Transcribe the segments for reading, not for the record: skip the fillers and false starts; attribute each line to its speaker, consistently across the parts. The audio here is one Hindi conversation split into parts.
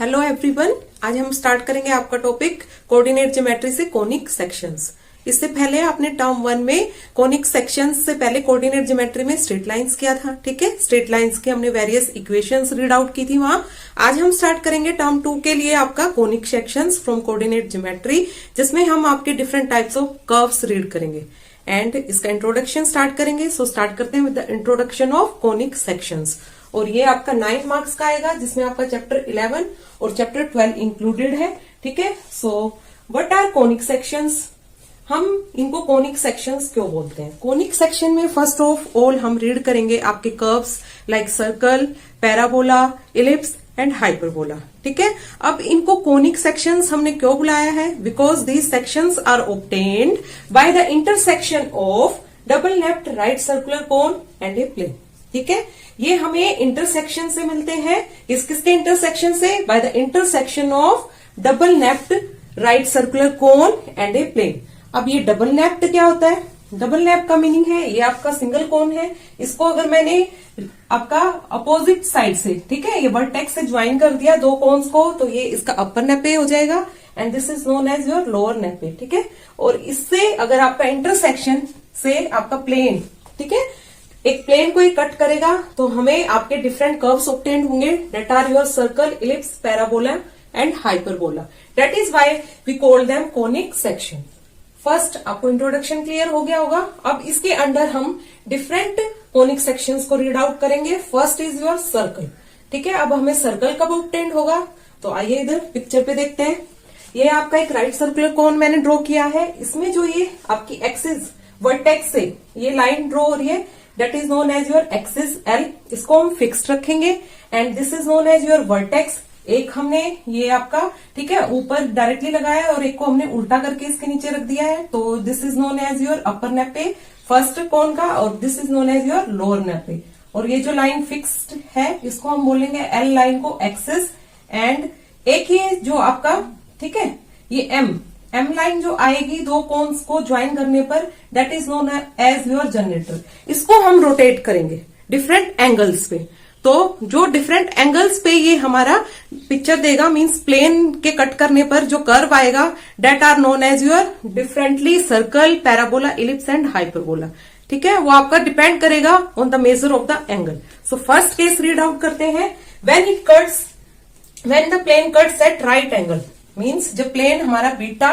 Speaker 1: हेलो एवरीवन, आज हम स्टार्ट करेंगे आपका टॉपिक कोऑर्डिनेट ज्योमेट्री से कोनिक सेक्शंस। इससे पहले आपने टर्म 1 में कोनिक सेक्शंस से पहले कोऑर्डिनेट ज्योमेट्री में स्ट्रेट लाइंस किया था। ठीक है, स्ट्रेट लाइंस के हमने वेरियस इक्वेशंस रीड आउट की थी वहां। आज हम स्टार्ट करेंगे टर्म 2 के लिए आपका conic sections from coordinate geometry, जिसमें हम आपके different types of curves read करेंगे एंड इसका इंट्रोडक्शन स्टार्ट करेंगे। सो स्टार्ट करते हैं with the introduction of conic sections. और ये आपका 9 मार्क्स का आएगा, जिसमें आपका चैप्टर 11 और चैप्टर 12 इंक्लूडेड है। ठीक है, so what are conic sections? हम इनको कोनिक सेक्शंस क्यों बोलते हैं? कोनिक सेक्शन में फर्स्ट ऑफ ऑल हम रीड करेंगे आपके curves like circle, parabola, ellipse and hyperbola. ठीक है, अब इनको कोनिक सेक्शंस हमने क्यों बुलाया है? Because these sections are obtained by the intersection of double naped right circular cone and a plane. ठीक है, ये हमें इंटरसेक्शन से मिलते हैं। किसके इंटरसेक्शन से? By the intersection of double naped right circular cone and a plane. अब ये डबल नेप्ड क्या होता है? डबल नेप का मीनिंग है ये आपका सिंगल कोन है, इसको अगर मैंने आपका अपोजिट साइड से, ठीक है, ये वर्टेक्स से ज्वाइन कर दिया दो कोन्स को, तो ये इसका अपर नेपे हो जाएगा and this is known as your lower nappe. ठीक है, और इससे अगर आपका इंटरसेक्शन से आपका प्लेन, ठीक है, एक प्लेन को ही कट करेगा तो हमें आपके डिफरेंट कर्व्स ऑब्टेन्ड होंगे, that are your circle, ellipse, parabola and hyperbola. That is why we call them conic section. First आपको इंट्रोडक्शन क्लियर हो गया होगा। अब इसके अंडर हम डिफरेंट कोनिक सेक्शंस को रीड आउट करेंगे। First is your circle. ठीक है, अब हमें सर्कल कब ऑब्टेन्ड होगा? तो आइए इधर पिक्चर पे देखते हैं। ये आपका एक राइट सर्कुलर कोन मैंने ड्रॉ किया है। इसमें जो ये आपकी एक्सिस वर्टेक्स से ये लाइन ड्रॉ हो रही है, that is known as your axis L. इसको हम फिक्स्ड रखेंगे and this is known as your vertex. एक हमने ये आपका, ठीक है, ऊपर डायरेक्टली लगाया है और एक को हमने उल्टा करके इसके नीचे रख दिया है, तो this is known as your upper nappe first cone का, और this is known as your lower nappe. और ये जो लाइन फिक्स्ड है इसको हम बोलेंगे एल लाइन को एक्सिस, एंड एक ये जो आपका, ठीक है, ये एम लाइन जो आएगी दो कोन्स को ज्वाइन करने पर, that is known as your generator. इसको हम रोटेट करेंगे डिफरेंट एंगल्स पे, तो जो डिफरेंट एंगल्स पे ये हमारा पिक्चर देगा, मींस प्लेन के कट करने पर जो कर्व आएगा, that are known as your differently circle, parabola, ellipse and hyperbola. ठीक है, वो आपका डिपेंड करेगा on the measure of the angle. So first case read out करते हैं। When the plane cuts at right angle, means जब प्लेन हमारा बीटा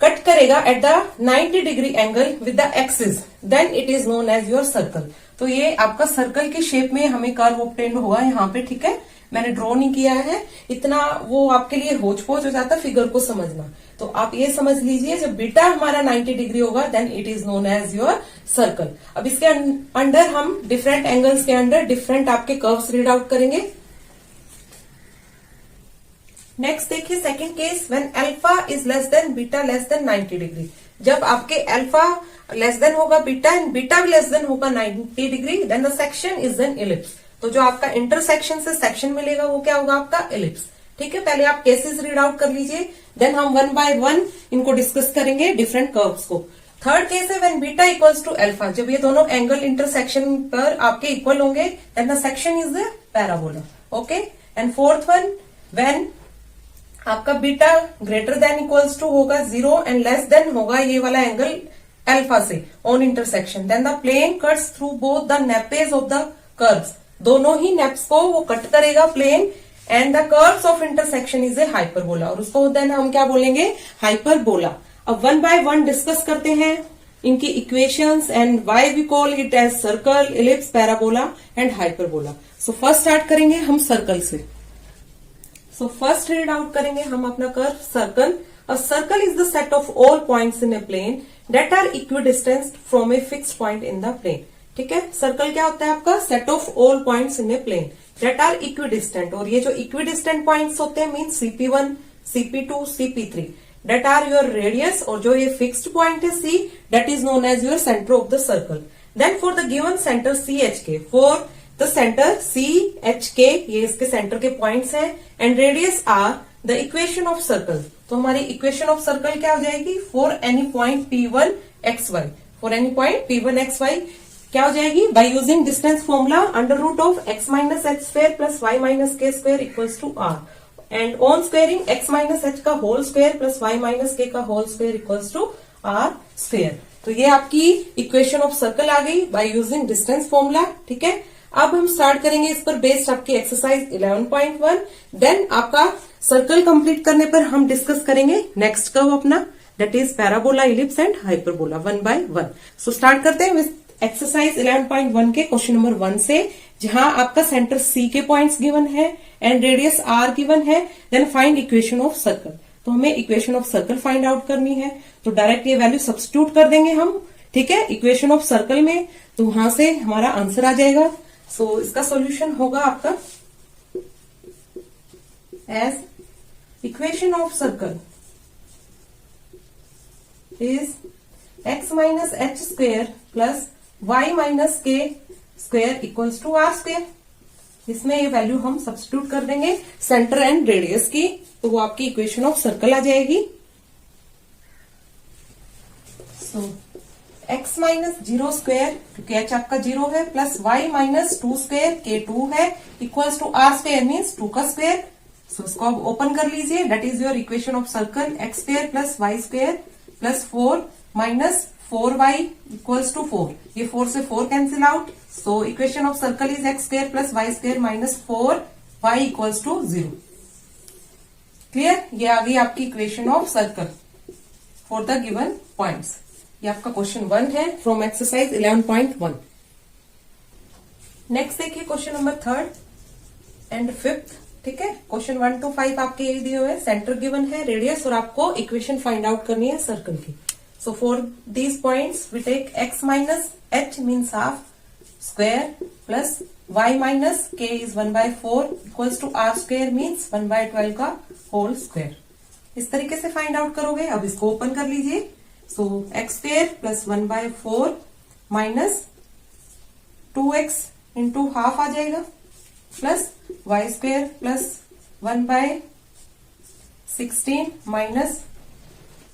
Speaker 1: कट करेगा at the 90 degree angle with the axis, then it is known as your circle. तो ये आपका सर्कल की शेप में हमें कर्व ऑब्टेन्ड हुआ यहाँ पे। ठीक है, मैंने ड्रॉ नहीं किया है, इतना वो आपके लिए होच पोच हो जाता फिगर को समझना। तो आप ये समझ लीजिए, जब बीटा हमारा 90 डिग्री होगा then it is known as your circle. अब इसके अंडर हम डिफरेंट एंगल्स के अंडर डिफरेंट आपके कर्व्स रीड आउट करेंगे। नेक्स्ट देखिए second case, when alpha is less than beta less than 90 degree. जब आपके अल्फा लेस देन होगा बीटा एंड बीटा भी लेस देन होगा 90 degree, then the section is an ellipse. तो जो आपका इंटरसेक्शन से सेक्शन मिलेगा वो क्या होगा? आपका इलिप्स। ठीक है, पहले आप केसेस रीड आउट कर लीजिए, देन हम वन बाय वन इनको डिस्कस करेंगे डिफरेंट कर्व्स को। थर्ड केस है when beta equals to alpha. जब ये दोनों एंगल इंटरसेक्शन पर आपके इक्वल होंगे, then the section is the parabola. Okay, and fourth one, when आपका beta greater than equals to होगा 0 एंड लेस देन होगा ये वाला एंगल अल्फा से on intersection, then the plane cuts through both the nappes of the curves. दोनों ही नेप्स को वो कट करेगा plane, and the curves of intersection is a hyperbola, और उसको देन हम क्या बोलेंगे? हाइपरबोला। अब वन बाय वन डिस्कस करते हैं इनकी equations and why we call it as circle, ellipse, parabola and hyperbola. So first start करेंगे हम सर्कल से। सो फर्स्ट रीड आउट करेंगे हम अपना curve circle. A circle is the set of all points in a plane that are equidistance from a fixed point in the plane. ठीक है, सर्कल क्या होता है? आपका set of all points in a plane that are equidistant, और ये जो इक्विडिस्टेंट पॉइंट्स होते हैं mean CP1, CP2, CP3, that are your radius, और जो ये फिक्स्ड पॉइंट है C, that is known as your centre of the circle. Then for the given centre CHK, for the centre CHK, ये इसके सेंटर के पॉइंट्स हैं, and radius are the equation of circle. तो हमारी इक्वेशन ऑफ सर्कल क्या हो जाएगी? For any point P1 XY, for any point P1 XY क्या हो जाएगी? By using distance formula, under root of x minus h square plus y minus k square equals to r। And on squaring x minus H का whole square plus y minus K का whole square equals to R square. तो ये आपकी इक्वेशन ऑफ सर्कल आ गई बाय यूजिंग डिस्टेंस फॉर्मूला। ठीक है, अब हम स्टार्ट करेंगे इस पर बेस्ड आपकी एक्सरसाइज 11.1। देन आपका सर्कल कंप्लीट करने पर हम डिस्कस करेंगे नेक्स्ट कर्व अपना, that is parabola, ellipse and hyperbola 1 by 1। So start करते हैं विद एक्सरसाइज 11.1 के क्वेश्चन नंबर 1 से, जहां आपका सेंटर C के पॉइंट्स गिवन है एंड रेडियस R गिवन है। Then find equation of circle. तो हमें equation of circle find out करनी है, तो डायरेक्ट ये वैल्यू सब्स्टिट्यूट कर देंगे हम। ठीक है, इक्वेशन ऑफ सर्कल में, तो वहां से हमारा आंसर आ जाएगा। सो इसका सॉल्यूशन होगा आपका as equation of circle is x minus H square plus y minus K square equals to R square. इसमें ये वैल्यू हम सब्स्टिट्यूट कर देंगे सेंटर एंड रेडियस की, तो वो आपकी इक्वेशन ऑफ सर्कल आ जाएगी। सो x माइनस 0 स्क्वेयर, क्योंकि h आपका 0 है, प्लस y माइनस 2 स्क्वेयर के 2 है equals to R square means 2 का स्क्वेयर। सो इसको आप ओपन कर लीजिए, that is your equation of circle. x square plus y square plus 4 minus 4y equals to 4। ये 4 से 4 cancel out. So equation of circle is x square plus y square minus 4y equals to 0। Clear, ये आ गई आपकी equation of circle for the given points. ये आपका क्वेश्चन 1 है फ्रॉम एक्सरसाइज 11.1। नेक्स्ट देखिए क्वेश्चन नंबर 3 एंड 5। ठीक है, क्वेश्चन 1 to 5 आपके यही दिए हुए हैं, सेंटर गिवन है, रेडियस, और आपको इक्वेशन फाइंड आउट करनी है सर्कल की। So for these points we take x minus h means half square plus y minus k is 1 by 4 equals to r square means 1 by 12 का होल स्क्वायर। इस तरीके से फाइंड आउट करोगे। अब इसको ओपन कर लीजिए। So x square plus 1 by 4 minus 2x into half आ जाएगा plus y square plus 1 by 16 minus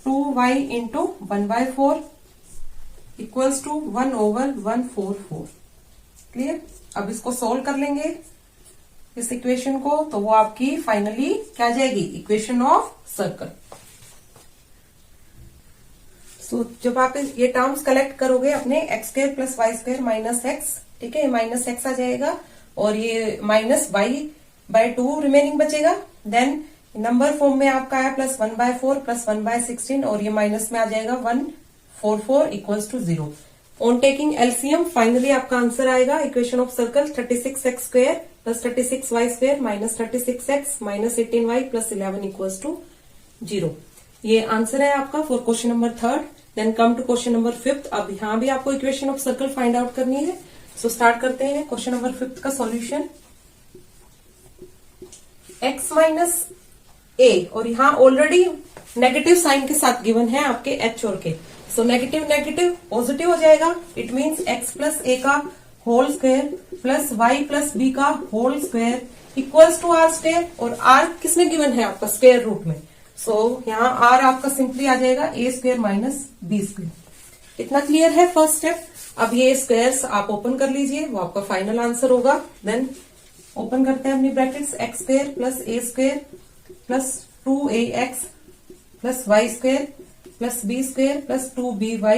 Speaker 1: 2y into 1 by 4 equals to 1 over 144। Clear, अब इसको सोल्व कर लेंगे इस इक्वेशन को, तो वो आपकी फाइनली क्या जाएगी, इक्वेशन ऑफ सर्कल। सो जब आप ये टर्म्स कलेक्ट करोगे अपने x square plus Y square minus x, ठीक है, माइनस x आ जाएगा और ये माइनस y बाय 2 रिमेनिंग बचेगा। देन नंबर फॉर्म में आपका है प्लस 1 by 4 प्लस 1 by 16 और ये माइनस में आ जाएगा 144 equals to 0। On taking LCM finally आपका आंसर आएगा equation of circle 36x square plus 36y square minus 36x minus 18y plus 11 equals to 0। ये आंसर है आपका for question number 3। Then come to question number 5। अब यहाँ भी आपको equation of circle find out करनी है। सो स्टार्ट करते हैं क्वेश्चन नंबर 5 का सॉल्यूशन। x माइनस a, और यहाँ ऑलरेडी नेगेटिव साइन के साथ गिवन है आपके h और k। So negative negative positive हो जाएगा, it means x plus a का whole square plus y plus b का whole square equals to r square, और r किसमें गिवन है आपका स्क्वायर रूट में। सो यहाँ r आपका सिंपली आ जाएगा a square minus b square. इतना क्लियर है फर्स्ट स्टेप। अब ये स्क्वायर्स आप ओपन कर लीजिए, वो आपका फाइनल आंसर होगा। देन ओपन करते हैं अपनी brackets, x square plus a square plus 2ax plus y square plus b square plus 2by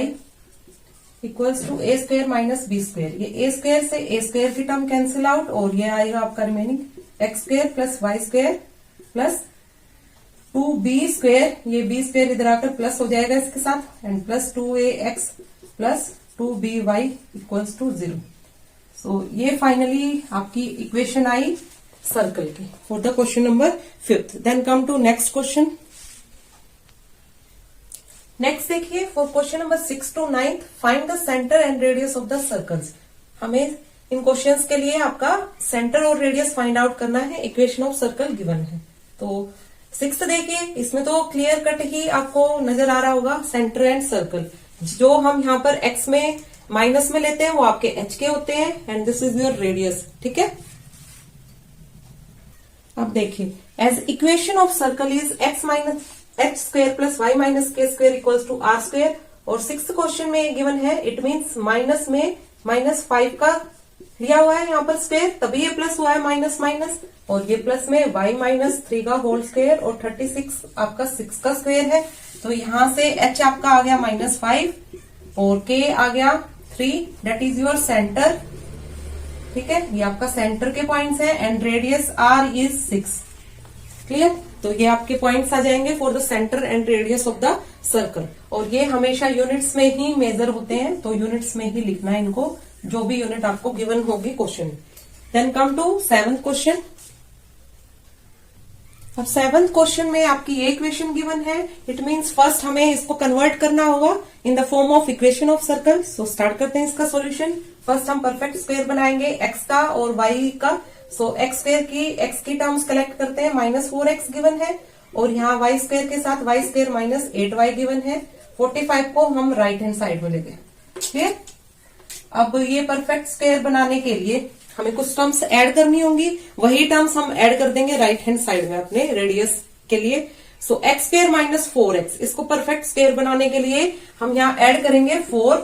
Speaker 1: equals to a square minus b square. ये a स्क्वायर से a स्क्वायर की टर्म कैंसिल आउट और ये आएगा आपका remaining x square plus y square plus 2b square, ये b स्क्वायर इधर आकर प्लस हो जाएगा इसके साथ, and plus 2ax plus 2by equals to 0। So ये फाइनली आपकी इक्वेशन आई सर्कल की for the question number 5। Then come to next question. Next देखिए for question number 6 to 9 find the centre and radius of the circles. हमें इन क्वेश्चंस के लिए आपका सेंटर और रेडियस फाइंड आउट करना है, इक्वेशन ऑफ सर्कल गिवन है। तो 6th देखिए, इसमें तो क्लियर कट ही आपको नजर आ रहा होगा सेंटर एंड सर्कल। जो हम यहाँ पर x में माइनस में लेते हैं वो आपके h के होते हैं, and this is your radius. ठीक है, अब देखिए as equation of circle is x minus H square plus Y minus K square equals to R square, और 6th क्वेश्चन में गिवन है, इट मीन्स माइनस में -5 का लिया हुआ है यहाँ पर स्क्वायर, तभी ये प्लस हुआ है माइनस माइनस, और ये प्लस में y माइनस 3 का होल स्क्वायर और 36 आपका 6 का स्क्वायर है। तो यहां से h आपका आ गया -5 और k आ गया 3, दैट इज योर सेंटर। ठीक है, ये आपका सेंटर के पॉइंट्स है and radius r is 6। Clear? तो ये आपके पॉइंट्स आ जाएंगे for the centre and radius of the circle, और ये हमेशा यूनिट्स में ही मेजर होते हैं, तो यूनिट्स में ही लिखना है इनको, जो भी यूनिट आपको गिवन होगी question. Then come to 7th क्वेश्चन। अब 7th क्वेश्चन में आपकी ये इक्वेशन गिवन है, इट मींस फर्स्ट हमें इसको कन्वर्ट करना होगा in the form of equation of circle. So start करते हैं इसका सॉल्यूशन। फर्स्ट हम परफेक्ट स्क्वायर बनाएंगे x का और y का। सो x की टर्म्स कलेक्ट करते हैं, -4x गिवन है, और यहाँ y स्क्वायर के साथ y स्क्वायर -8y गिवन है। 45 को हम राइट हैंड साइड में लेंगे। क्लियर? अब ये परफेक्ट स्क्वायर बनाने के लिए हमें कुछ टर्म्स ऐड करनी होंगी, वही टर्म्स हम ऐड कर देंगे राइट हैंड साइड में अपने रेडियस के लिए। सो x स्क्वायर -4x, इसको परफेक्ट स्क्वायर बनाने के लिए हम यहाँ ऐड करेंगे 4,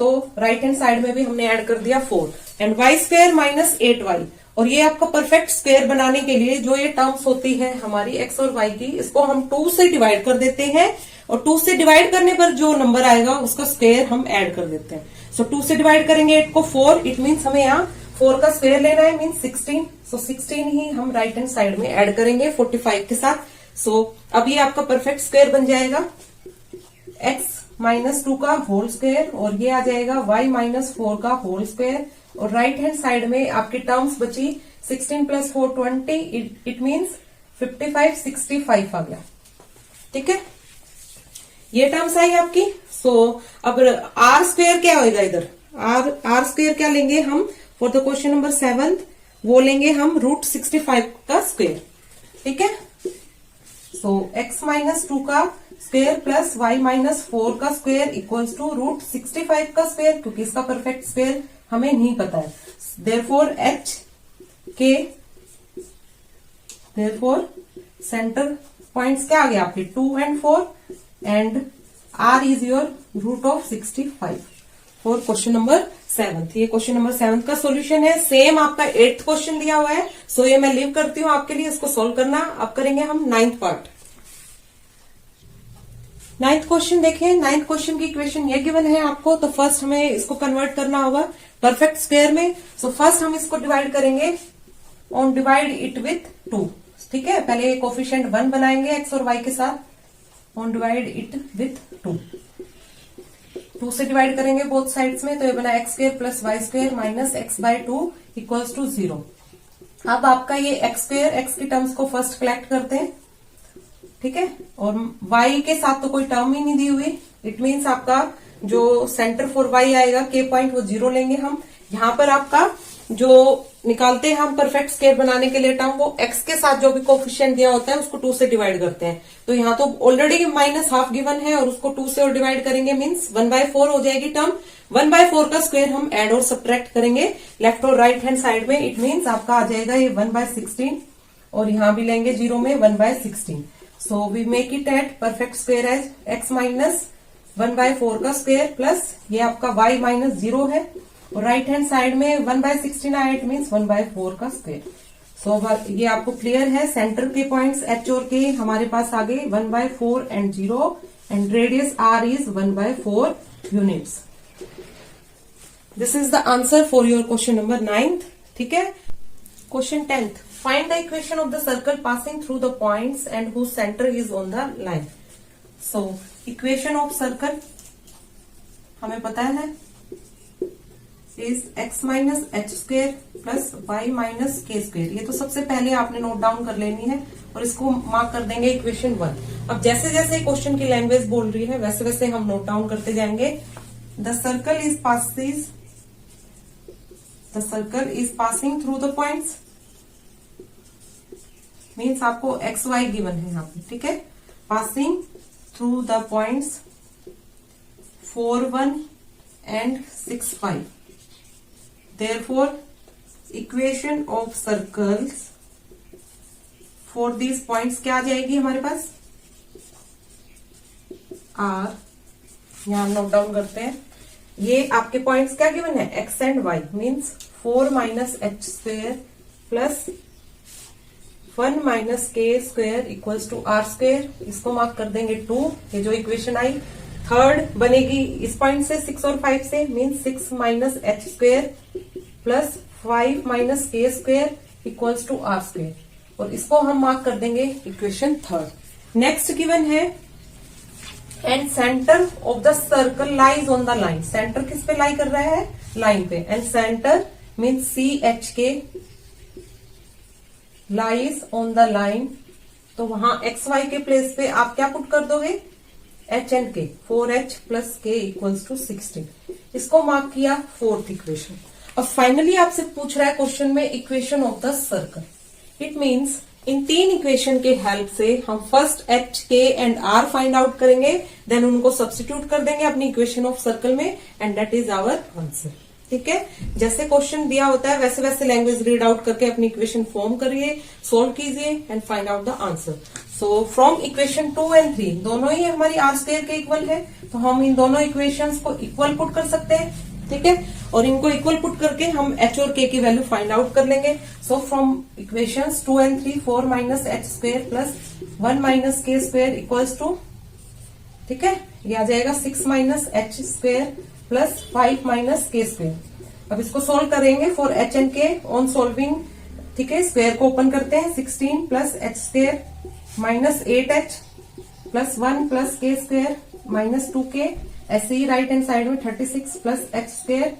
Speaker 1: तो राइट हैंड साइड में भी हमने ऐड कर दिया 4, एंड y स्क्वायर -8y। और ये आपका परफेक्ट स्क्वायर बनाने के लिए जो ये टर्म्स होती है हमारी x और y की, इसको हम 2 से डिवाइड कर देते हैं, और 2 से डिवाइड करने पर जो नंबर आएगा उसका स्क्वायर हम ऐड कर देते हैं। सो 2 से डिवाइड करेंगे 8 को 4, इट मीन्स हमें यहाँ 4 का स्क्वायर लेना है, मीन्स 16। सो 16 ही हम राइट हैंड साइड में ऐड करेंगे 45 के साथ। सो अब ये आपका परफेक्ट स्क्वायर बन जाएगा x -2 का होल स्क्वायर, और ये आ जाएगा y -4 का होल स्क्वायर, और राइट हैंड साइड में आपकी टर्म्स बची 16 + 4 20, इट मीन्स 55 65 आ गया। ठीक है, ये टर्म्स आई आपकी। सो अब r स्क्वायर क्या होगा इधर, r स्क्वायर क्या लेंगे हम for the question number 7th, वो लेंगे हम √65 का स्क्वायर। ठीक है, सो x -2 का स्क्वायर प्लस y -4 का स्क्वायर इक्वल्स टू √65 का स्क्वायर, क्योंकि इसका परफेक्ट स्क्वायर हमें नहीं पता है। देयरफॉर सेंटर पॉइंट्स क्या आ गया आपके 2 and 4, and r is your √65 for question number 7th। ये क्वेश्चन नंबर 7th का सॉल्यूशन है। सेम आपका 8th क्वेश्चन दिया हुआ है, सो ये मैं लीव करती हूँ आपके लिए, इसको सॉल्व करना। अब करेंगे हम 9th पार्ट। 9th क्वेश्चन देखिए, 9th क्वेश्चन की इक्वेशन ये गिवन है आपको, तो फर्स्ट हमें इसको कन्वर्ट करना होगा परफेक्ट स्क्वायर में। सो फर्स्ट हम इसको डिवाइड करेंगे ऑन डिवाइड इट विथ 2। ठीक है, पहले कोफिशिएंट 1 बनाएंगे x और y के साथ, ऑन डिवाइड इट विथ 2 से डिवाइड करेंगे बोथ साइड्स में, तो ये बना x square plus y square minus x/2 equals to 0। अब आपका ये x स्क्वायर, x की टर्म्स को फर्स्ट कलेक्ट करते हैं। ठीक है, और y के साथ तो कोई टर्म ही नहीं दी हुई, इट मीन्स आपका जो सेंटर फॉर y आएगा k पॉइंट, वो 0 लेंगे हम। यहाँ पर आपका जो निकालते हैं हम परफेक्ट स्क्वायर बनाने के लिए टर्म, वो x के साथ जो भी कोफिशिएंट दिया होता है उसको 2 से डिवाइड करते हैं। तो यहाँ तो ऑलरेडी -½ गिवन है, और उसको 2 से और डिवाइड करेंगे, मीन्स 1/4 हो जाएगी टर्म। 1/4 का स्क्वायर हम ऐड और सब्ट्रैक्ट करेंगे लेफ्ट और राइट हैंड साइड में, इट मीन्स आपका आ जाएगा ये 1/16, और यहाँ भी लेंगे 0 में 1/16। So we make it at perfect square as x -1/4 का स्क्वायर प्लस ये आपका y -0 है, और राइट हैंड साइड में 1/16 आया, इट मीन्स 1/4 का स्क्वायर। सो ये आपको क्लियर है। सेंटर के पॉइंट्स h और k हमारे पास आ गए 1/4 and 0, and radius r is 1/4 units. This is the answer for your question number 9th। ठीक है, question 10th, find the equation of the circle passing through the points and whose centre is on the line. So equation of circle हमें पता है is x -h² plus y -k²। ये तो सबसे पहले आपने नोट डाउन कर लेनी है, और इसको मार्क कर देंगे इक्वेशन 1। अब जैसे जैसे क्वेश्चन की लैंग्वेज बोल रही है वैसे वैसे हम नोट डाउन करते जाएंगे। The circle is passing through the points, means आपको x y गिवन है यहाँ पे। ठीक है, passing through the points 4 1 and 6 5। Therefore, equation of circles for these points क्या आ जाएगी हमारे पास, R। यहाँ नोट डाउन करते हैं, ये आपके पॉइंट्स क्या गिवन है x and y, means 4 minus H square plus 1 minus K square equals to R square, इसको मार्क कर देंगे 2, ये जो इक्वेशन आई। थर्ड बनेगी इस पॉइंट से 6 और 5 से, mean 6 minus H square plus 5 minus K square equals to R square, और इसको हम मार्क कर देंगे इक्वेशन थर्ड। नेक्स्ट गिवन है and centre of the circle lies on the line. Centre किस पे लाई कर रहा है? लाइन पे। And centre mean C H K lies on the line, तो वहां एक्स वाई के प्लेस पे आप क्या पुट कर दोगे? एच एंड के। 4h प्लस के इक्वल्स टू 16, इसको मार्क किया फोर्थ इक्वेशन। अब फाइनली आपसे पूछ रहा है क्वेश्चन में equation of the circle. It means in 3 equation के हेल्प से हम first H K and R find out करेंगे, देन उनको सब्स्टिट्यूट कर देंगे अपनी इक्वेशन ऑफ सर्कल में, and that is our answer. ठीक है, जैसे क्वेश्चन दिया होता है वैसे वैसे लैंग्वेज रीड आउट करके अपनी इक्वेशन फॉर्म करिए, सोल्व कीजिए and find out the answer. So from equation 2 and 3 दोनों ही हमारी आर स्क्वायर के इक्वल है, तो हम इन दोनों इक्वेशंस को इक्वल पुट कर सकते हैं। ठीक है, और इनको इक्वल पुट करके हम एच और के की वैल्यू फाइंड आउट कर लेंगे। So from equations 2 and 3 4 minus H square plus 1 minus K square equals to, ठीक है, ये आ जाएगा 6 minus H square plus 5 minus K square. अब इसको सोल्व करेंगे फॉर एच एंड के ऑन सोल्विंग। ठीक है, स्क्वायर को ओपन करते हैं, 16 plus H square minus 8h plus 1 plus के स्क्वायर माइनस 2k, ऐसे ही राइट हैंड साइड में 36 plus H square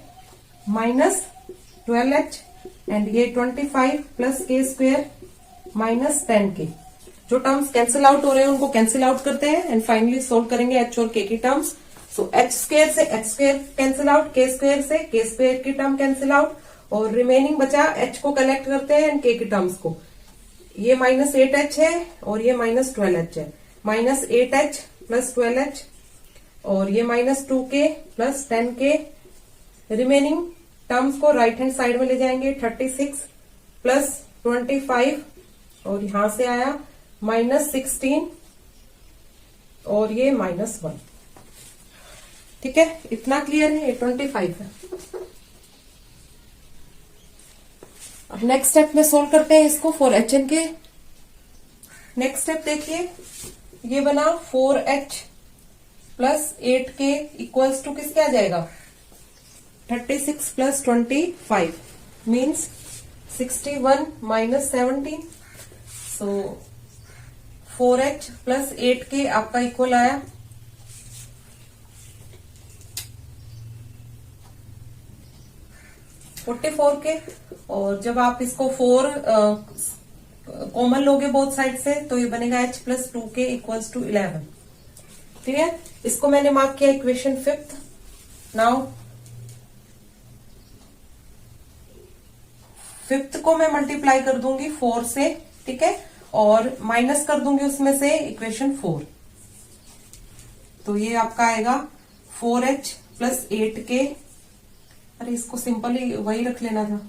Speaker 1: minus 12h, and ये 25 प्लस के स्क्वायर माइनस 10k। जो टर्म्स कैंसिल आउट हो रहे हैं उनको कैंसिल आउट करते हैं एंड फाइनली सोल्व करेंगे एच और के की टर्म्स। सो एच स्क्वायर से एच स्क्वायर कैंसिल आउट, के स्क्वायर से के स्क्वायर की टर्म कैंसिल आउट, और रिमेनिंग बचा एच को कलेक्ट करते हैं एंड के की टर्म्स को। ये माइनस 8h है और ये माइनस 12h है, माइनस 8h प्लस 12h, और ये minus 2k plus 10k। Remaining terms को राइट हैंड साइड में ले जाएंगे, 36 प्लस 25, और यहां से आया माइनस 16 और ये माइनस 1। ठीक है, इतना क्लियर है, ये 25 है। अब नेक्स्ट स्टेप में सोल्व करते हैं इसको फॉर एच एन के। नेक्स्ट स्टेप देखिए, ये बना 4h plus 8k equals to किसके आ जाएगा? 36 प्लस 25 मीन्स 61 माइनस 17। सो 4h प्लस 8k आपका इक्वल आया 44k, और जब आप इसको 4 कॉमन लोगे बोथ साइड से तो ये बनेगा h plus 2k equals to 11। Clear? इसको मैंने मार्क किया इक्वेशन 5th। नाउ 5th को मैं मल्टीप्लाई कर दूंगी 4 से, ठीक है, और माइनस कर दूंगी उसमें से इक्वेशन 4, तो ये आपका आएगा 4h प्लस 8k, अरे इसको सिंपली वही रख लेना था,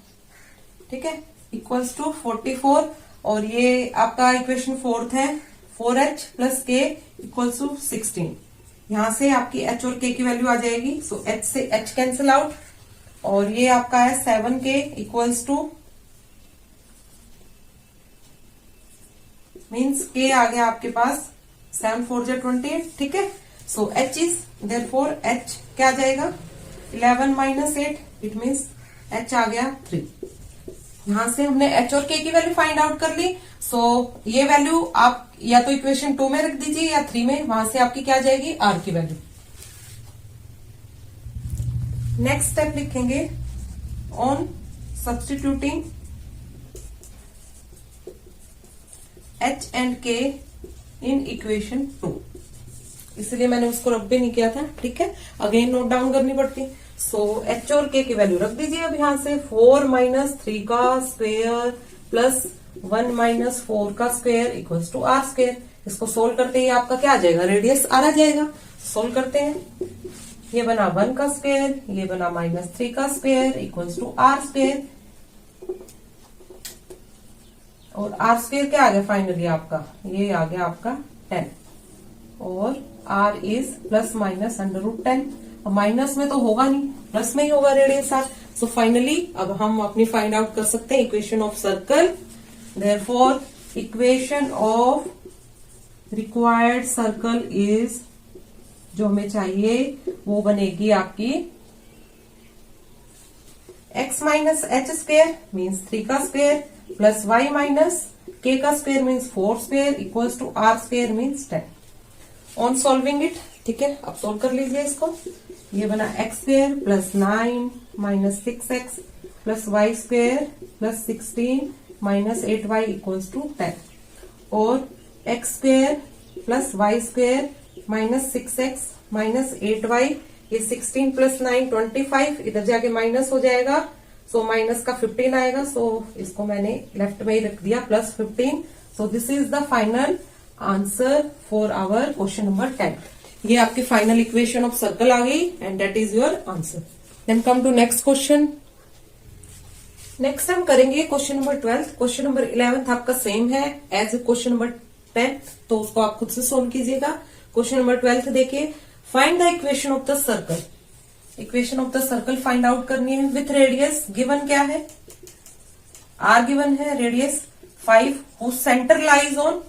Speaker 1: ठीक है, इक्वल्स टू 44, और ये आपका इक्वेशन 4th है 4h plus k equals to 16। यहां से आपकी h और k की वैल्यू आ जाएगी, सो h से h कैंसिल आउट, और ये आपका है 7k equals two means k आ गया आपके पास 7 4 28, ठीक है। सो h इज देयरफॉर h क्या आ जाएगा? 11 माइनस 8, इट मीन्स h आ गया 3। यहां से हमने h और k की वैल्यू फाइंड आउट कर ली। सो ये वैल्यू आप या तो इक्वेशन 2 में रख दीजिए या 3 में, वहां से आपकी क्या आ जाएगी? r की वैल्यू। नेक्स्ट स्टेप लिखेंगे on substituting h and k in equation 2, इसलिए मैंने उसको रब भी नहीं किया था, ठीक है, अगेन नोट डाउन करनी पड़ती। सो h और k की वैल्यू रख दीजिए अब यहां से, 4 माइनस 3 का स्क्वेयर प्लस 1 माइनस 4 का square equals to R square. इसको सोल्व करते ही आपका क्या आ जाएगा? रेडियस आर आ जाएगा। सोल्व करते हैं, ये बना 1 का स्क्वेयर, ये बना माइनस 3 का square equals to R square, और आर स्क्वेयर क्या आ गया फाइनली आपका? ये आ गया आपका 10, और r is plus minus under root 10। अब माइनस में तो होगा नहीं, प्लस में ही होगा रेडियस आर। सो फाइनली अब हम अपनी फाइंड आउट कर सकते हैं equation of circle. Therefore equation of required circle is, जो हमें चाहिए वो बनेगी आपकी x minus H square means 3 का square plus y minus k का square means 4 square equals to r square means 10। On solving it, ठीक है, अब सोल्व कर लीजिए इसको। ये बना x square plus 9 minus 6x plus Y square plus 16 minus 8y equals to 10, और x square plus Y square minus 6x minus 8y, ये 16 प्लस 9 25, इधर जाके माइनस हो जाएगा, सो माइनस का 15 आएगा, सो इसको मैंने लेफ्ट में ही रख दिया plus 15। So this is the final answer for our question number 10। ये आपकी फाइनल इक्वेशन ऑफ सर्कल आ गई and that is your answer. Then come to next question. Next हम करेंगे क्वेश्चन नंबर 12। क्वेश्चन नंबर 11 आपका सेम है एज क्वेश्चन नंबर 10, तो उसको आप खुद से सोल्व कीजिएगा। क्वेश्चन नंबर 12 देखिए, find the equation of the circle. Equation of the circle find out करनी है विथ रेडियस गिवन क्या है, r गिवन है, radius 5, who centre lies on,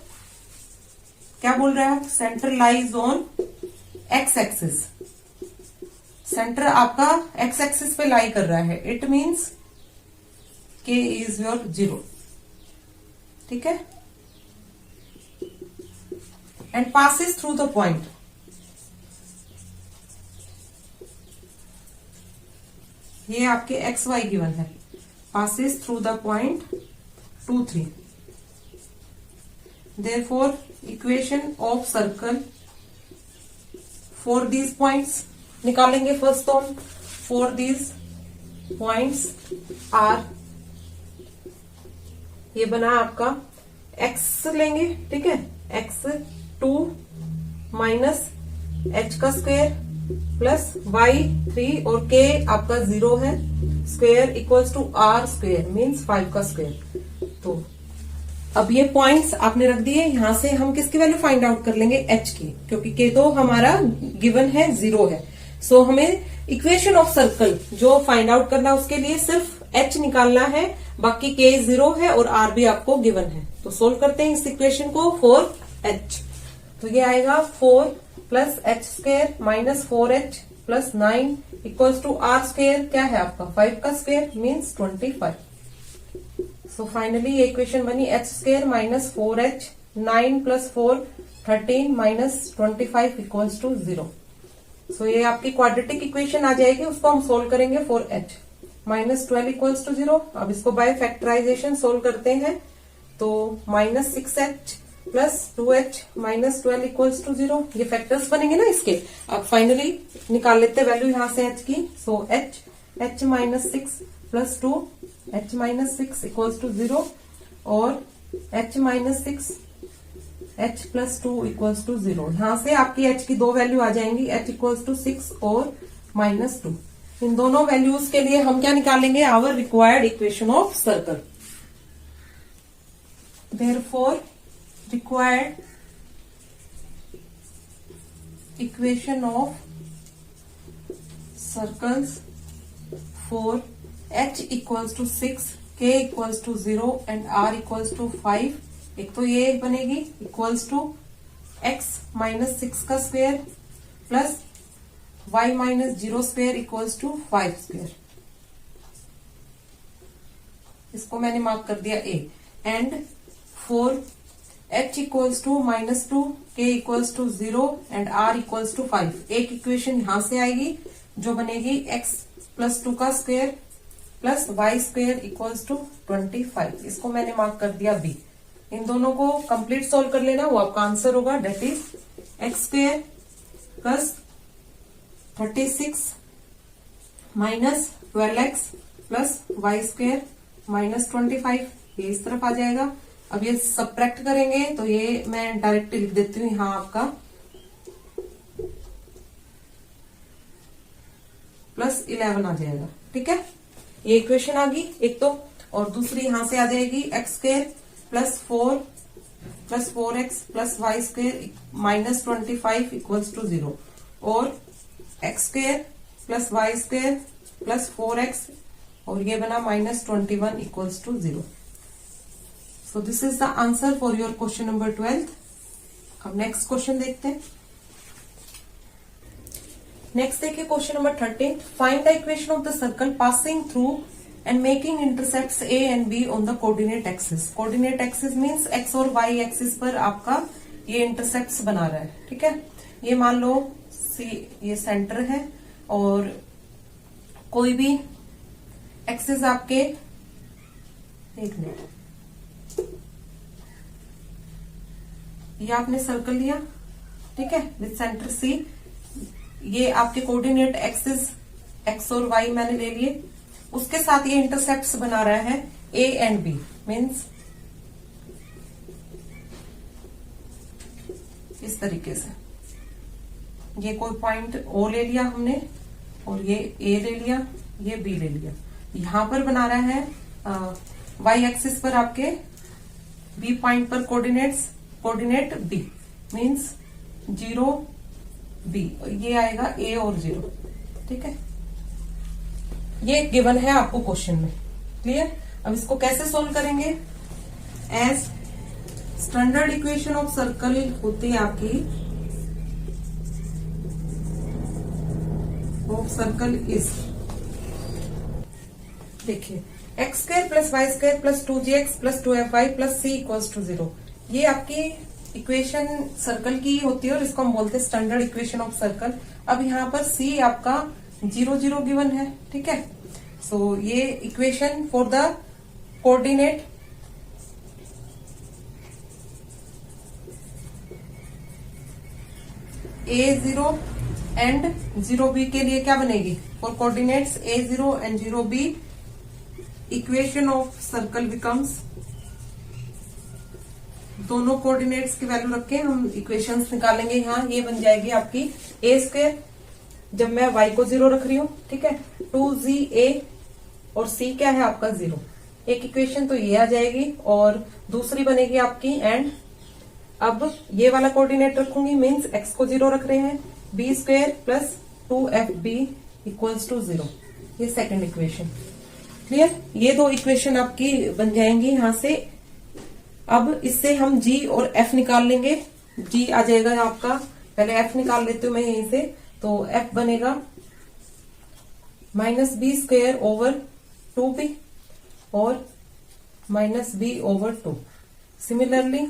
Speaker 1: क्या बोल रहा है, centre lies on x axis, centre आपका x एक्सिस पे लाई कर रहा है, it means k is your 0, ठीक है, and passes through the point, ये आपके एक्स वाई गिवन है, passes through the point 2 3। Therefore equation of circle for these points निकालेंगे। फर्स्ट तो हम फॉर दीज पॉइंट्स आर, ये बना आपका एक्स लेंगे, ठीक है, एक्स 2 माइनस एच का स्क्वेयर प्लस y 3 और k आपका 0 है, square equals to r square means 5 का स्क्वेयर। तो अब ये पॉइंट्स आपने रख दिए, यहां से हम किसकी वैल्यू फाइंड आउट कर लेंगे, h की, क्योंकि k तो हमारा गिवन है 0 है। सो हमें इक्वेशन ऑफ सर्कल जो फाइंड आउट करना है उसके लिए सिर्फ h निकालना है, बाकी k 0 है और r भी आपको गिवन है। तो सोल्व करते हैं इस इक्वेशन को फॉर h। तो ये आएगा 4 plus H square minus 4h plus 9 equals to R square, क्या है आपका 5 का स्क्वेयर मीन्स 25। सो फाइनली ये इक्वेशन बनी H square minus 4h 9 plus 4 13 minus 25 equals to 0। So ये आपकी क्वाड्रेटिक इक्वेशन आ जाएगी, उसको हम सोल्व करेंगे for h। Minus 12 equals to 0। अब इसको बाय फैक्टराइजेशन सोल्व करते हैं, तो minus 6h plus 2h minus 12 equals to 0, ये फैक्टर्स बनेंगे ना इसके। अब फाइनली निकाल लेते हैं वैल्यू यहां से h की। सो h minus 6 plus 2 h minus 6 equals to 0, और h minus 6 h plus 2 equals to 0। यहां से आपकी h की दो वैल्यू आ जाएंगी, h इक्वल्स टू 6 और माइनस 2। इन दोनों वैल्यूज के लिए हम क्या निकालेंगे, our required equation of circle. Therefore required equation of circles for h equals to 6, k equals to 0 and r equals to 5। एक तो ये बनेगी equals to x माइनस 6 का square plus y minus 0 square equals to 5 square. इसको मैंने मार्क कर दिया a। And for h equals to minus 2, k equals to 0 and r equals to 5। एक इक्वेशन यहां से आएगी जो बनेगी x प्लस 2 का square plus Y square equals to 25। इसको मैंने मार्क कर दिया b। इन दोनों को कंप्लीट सोल्व कर लेना, वो आपका आंसर होगा, that is X square plus 36 minus 12x plus Y square minus 25, ये इस तरफ आ जाएगा। अब ये सबट्रैक्ट करेंगे तो ये मैं डायरेक्ट लिख देती हूँ, यहाँ आपका प्लस 11 आ जाएगा, ठीक है। ये इक्वेशन आ गई एक तो, और दूसरी यहां से आ जाएगी x square plus 4x plus Y square minus 25 equals to 0, और x square plus Y square plus 4x और ये बना -21 equals to 0। So this is the answer for your question number 12। अब नेक्स्ट क्वेश्चन देखते हैं। नेक्स्ट देखिए question number 13। Find the equation of the circle passing through and making intercepts a and b on the coordinate axis. Coordinate axis means x और वाई एक्सिस पर आपका ये इंटरसेप्ट्स बना रहा है, ठीक है। ये मान लो सी ये सेंटर है और कोई भी एक्सिस आपके, एक मिनट, ये आपने सर्कल लिया, ठीक है, विद सेंटर सी। ये आपके कोऑर्डिनेट एक्सिस एक्स और वाई मैंने ले लिए, उसके साथ ये इंटरसेप्ट्स बना रहा है ए एंड बी, मीन्स इस तरीके से। ये कोई पॉइंट ओ ले लिया हमने और ये ए ले लिया, ये बी ले लिया। यहां पर बना रहा है वाई एक्सिस पर आपके बी पॉइंट पर कोऑर्डिनेट बी, मीन्स 0 बी, ये आएगा ए और 0, ठीक है। ये गिवन है आपको क्वेश्चन में, क्लियर। अब इसको कैसे सोल्व करेंगे? As standard equation of circle होती है आपकी, ऑफ सर्कल इज, देखिए X square plus Y square plus 2gx plus 2fy plus c equals to 0। ये आपकी इक्वेशन सर्कल की होती है और इसको हम बोलते हैं स्टैंडर्ड इक्वेशन ऑफ सर्कल। अब यहाँ पर c आपका 0 0 गिवन है, ठीक है। सो ये equation for the coordinate a0 and 0b के लिए क्या बनेगी? For coordinates a0 and 0b equation of circle becomes, दोनों कोऑर्डिनेट्स की वैल्यू रख के हम इक्वेशंस निकालेंगे। यहाँ ये बन जाएगी आपकी ए स्क्वायर, जब मैं y को 0 रख रही हूँ, ठीक है, 2ga और c क्या है आपका 0। एक इक्वेशन तो ये आ जाएगी और दूसरी बनेगी आपकी एंड, अब ये वाला कोऑर्डिनेट रखूंगी, मीन्स x को 0 रख रहे हैं, b square plus 2fb equals to 0। ये सेकंड इक्वेशन, क्लियर। ये दो इक्वेशन आपकी बन जाएंगी यहां से। अब इससे हम g और f निकाल लेंगे। g आ जाएगा आपका, पहले f निकाल लेती हूँ मैं यहीं से, तो f बनेगा -b स्क्वायर ओवर 2b और -b ओवर 2। सिमिलरली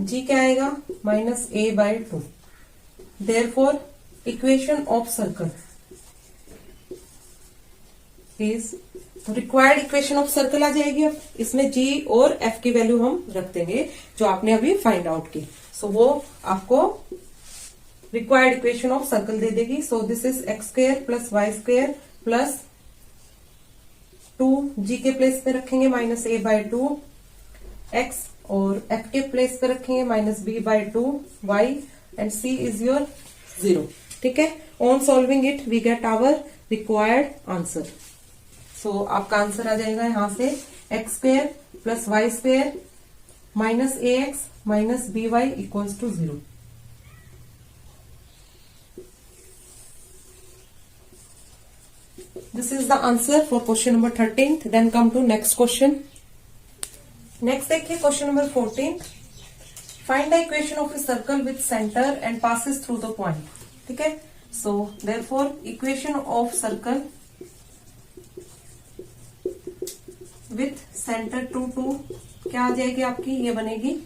Speaker 1: g क्या आएगा? -a/2। Therefore equation of circle is, तो रिक्वायर्ड इक्वेशन ऑफ सर्कल आ जाएगी। अब इसमें g और f की वैल्यू हम रख देंगे जो आपने अभी फाइंड आउट की। सो वो आपको रिक्वायर्ड इक्वेशन ऑफ सर्कल दे देगी। So this is X square plus Y square plus 2g के प्लेस पे रखेंगे -a/2 x और f के प्लेस पे रखेंगे -b/2 y and c is your 0, ठीक है। On solving it we get our required answer. So आपका आंसर आ जाएगा यहां से X square plus Y square -ax -by equals to 0। This is the answer for question number 13th. Then come to next question. Next देखिए question number 14. Find the equation of a circle with center and passes through the point. ठीक है. So therefore equation of circle with center 2 2 क्या आ जाएगी आपकी? ये बनेगी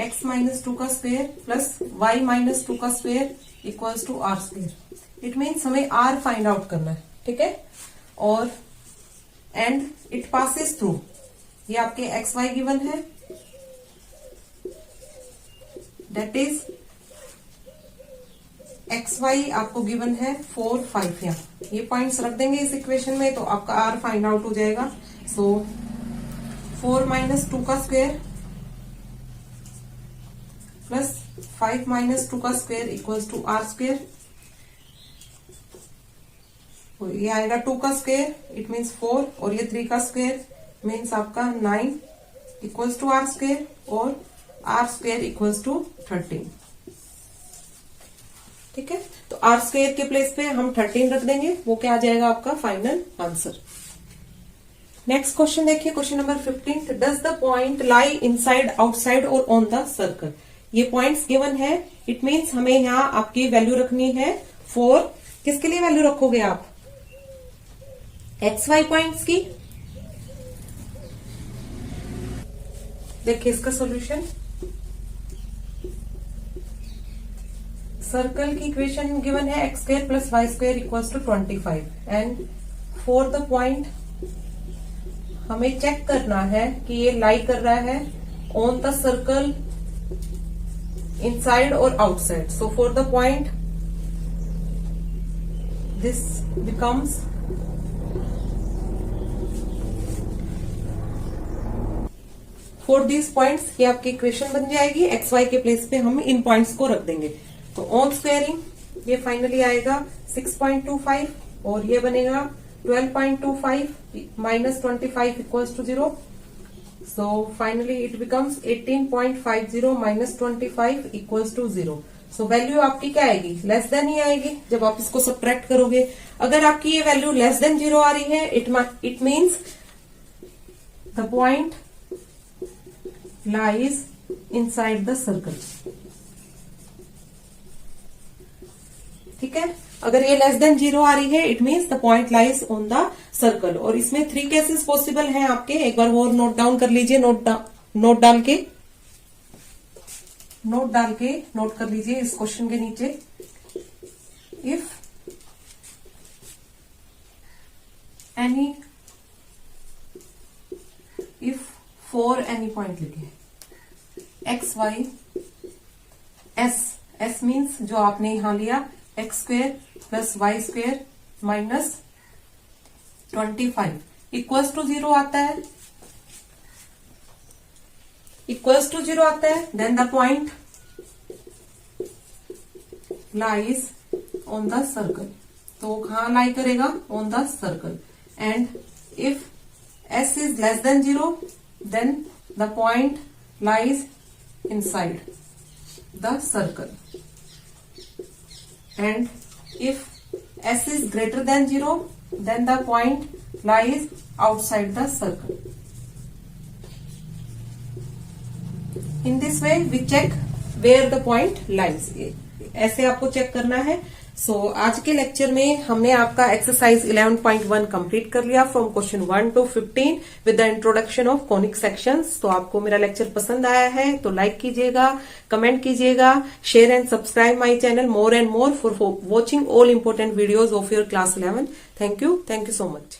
Speaker 1: x माइनस 2 का स्क्वायर प्लस y माइनस 2 का square equals to r square. It means हमें r फाइंड आउट करना है, ठीक है। और एंड इट पासिस थ्रू, ये आपके एक्स वाई गिवन है, दैट इज एक्स वाई आपको गिवन है 4 5। यहाँ ये पॉइंट्स रख देंगे इस इक्वेशन में तो आपका आर फाइंड आउट हो जाएगा। सो 4 माइनस 2 का स्क्वायर प्लस 5 माइनस 2 का square equals to R square. ये आएगा 2 का स्क्वायर, इट मीन्स 4, और ये 3 का स्क्वायर मीन्स आपका 9 इक्वल्स टू आर स्क्वायर, और आर स्क्वायर इक्वल्स टू 13, ठीक है। तो आर स्क्वायर के प्लेस पे हम 13 रख देंगे, वो क्या आ जाएगा आपका फाइनल आंसर। नेक्स्ट क्वेश्चन देखिए, question number 15, does the point lie inside, outside और ऑन द सर्कल। ये पॉइंट्स गिवन है, इट मीन्स हमें यहाँ आपकी वैल्यू रखनी है फॉर, किसके लिए वैल्यू रखोगे आप, एक्स वाई पॉइंट्स की। देखिए इसका सॉल्यूशन, सर्कल की इक्वेशन गिवन है X square plus Y square equals to 25 and for the point हमें चेक करना है कि ये लाई कर रहा है ऑन द सर्कल, इनसाइड और outside. So for the point this becomes for this points, ये आपकी इक्वेशन बन जाएगी। एक्स वाई के प्लेस पे हम इन पॉइंट्स को रख देंगे। तो ऑन स्क्वेयरिंग ये फाइनली आएगा 6.25 और ये बनेगा 12.25 minus 25 equals to 0. So finally it becomes 18.50 minus 25 equals to 0. So value आपकी क्या आएगी, लेस देन ही आएगी जब आप इसको सब्ट्रैक्ट करोगे। अगर आपकी ये वैल्यू लेस देन 0 आ रही है, it means the point lies inside the circle. ठीक है, अगर ये लेस देन 0 आ रही है, it means the point lies on the circle. और इसमें 3 केसेस पॉसिबल हैं आपके, एक बार वो नोट डाउन कर लीजिए, नोट कर लीजिए इस क्वेश्चन के नीचे। इफ फॉर एनी पॉइंट लिखे एक्स वाई एस मीन्स जो आपने यहां लिया X square plus Y square minus 25 equals to 0 आता है, then the point lies on the circle. तो कहां लाई करेगा, on the circle. And if S is less than 0 then the point lies inside the circle. And if S is greater than 0, then the point lies outside the circle. In this way, we check where the point lies. ऐसे आपको चेक करना है। सो आज के लेक्चर में हमने आपका एक्सरसाइज 11.1 कंप्लीट कर लिया from question 1 to 15 with the introduction of conic sections. तो आपको मेरा लेक्चर पसंद आया है तो लाइक कीजिएगा, कमेंट कीजिएगा, share and subscribe my channel more and more for watching all important videos of your class 11। Thank you so much.